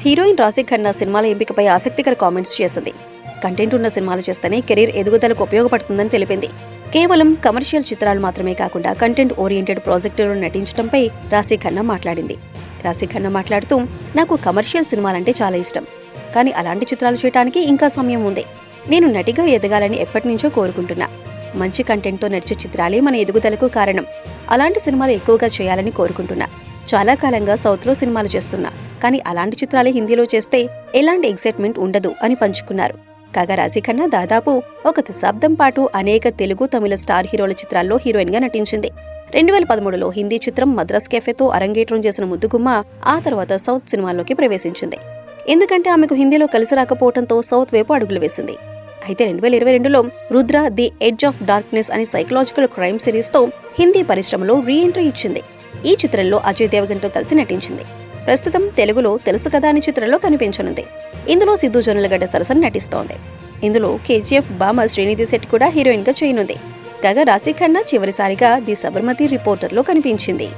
Heroine రాశి ఖన్నా సినిమాల ఎంపికపై ఆసక్తికర కామెంట్స్ చేసింది. కంటెంట్ ఉన్న సినిమాలు చేస్తేనే కెరీర్ ఎదుగుదలకు ఉపయోగపడుతుందని తెలిపింది. కేవలం కమర్షియల్ చిత్రాలు మాత్రమే కాకుండా కంటెంట్ ఓరియంటెడ్ ప్రాజెక్టులో నటించడంపై రాశి ఖన్నా మాట్లాడింది. రాశి ఖన్నా మాట్లాడుతూ, నాకు కమర్షియల్ సినిమాలంటే చాలా ఇష్టం, కానీ అలాంటి చిత్రాలు చేయడానికి ఇంకా సమయం ఉంది. నేను నటిగా ఎదగాలని ఎప్పటినుంచో కోరుకుంటున్నా. మంచి కంటెంట్తో నడిచే చిత్రాలే మన ఎదుగుదలకు కారణం. అలాంటి సినిమాలు ఎక్కువగా చేయాలని కోరుకుంటున్నా. చాలా కాలంగా సౌత్లో సినిమాలు చేస్తున్నా, కానీ అలాంటి చిత్రాలే హిందీలో చేస్తే ఎలాంటి ఎక్సైట్మెంట్ ఉండదు అని పంచుకున్నారు. కాగా రాశి ఖన్నా దాదాపు ఒక దశాబ్దం పాటు అనేక తెలుగు, తమిళ స్టార్ హీరోల చిత్రాల్లో హీరోయిన్ గా నటించింది. 2013లో హిందీ చిత్రం మద్రాస్ కెఫేతో అరంగేట్రం చేసిన ముద్దుగుమ్మ ఆ తర్వాత సౌత్ సినిమాల్లోకి ప్రవేశించింది. ఎందుకంటే ఆమెకు హిందీలో కలిసి రాకపోవడంతో సౌత్ వైపు అడుగులు వేసింది. అయితే 2022లో Rudra the edge of darkness అనే సైకలాజికల్ క్రైమ్ సిరీస్తో హిందీ పరిశ్రమలో రీ ఎంట్రీ ఇచ్చింది. ఈ చిత్రంలో అజయ్ దేవగన్తో కలిసి నటించింది. ప్రస్తుతం తెలుగులో తెలుసు కదా అనే చిత్రంలో కనిపించనుంది. ఇందులో సిద్ధు జొన్నలగడ్డ సరసన నటిస్తోంది. ఇందులో కేజీఎఫ్ బామర్ శ్రీనిధి శెట్టి కూడా హీరోయిన్ గా చేయనుంది. కాగా రాశి ఖన్నా చివరిసారిగా ది సబర్మతి రిపోర్టర్లో కనిపించింది.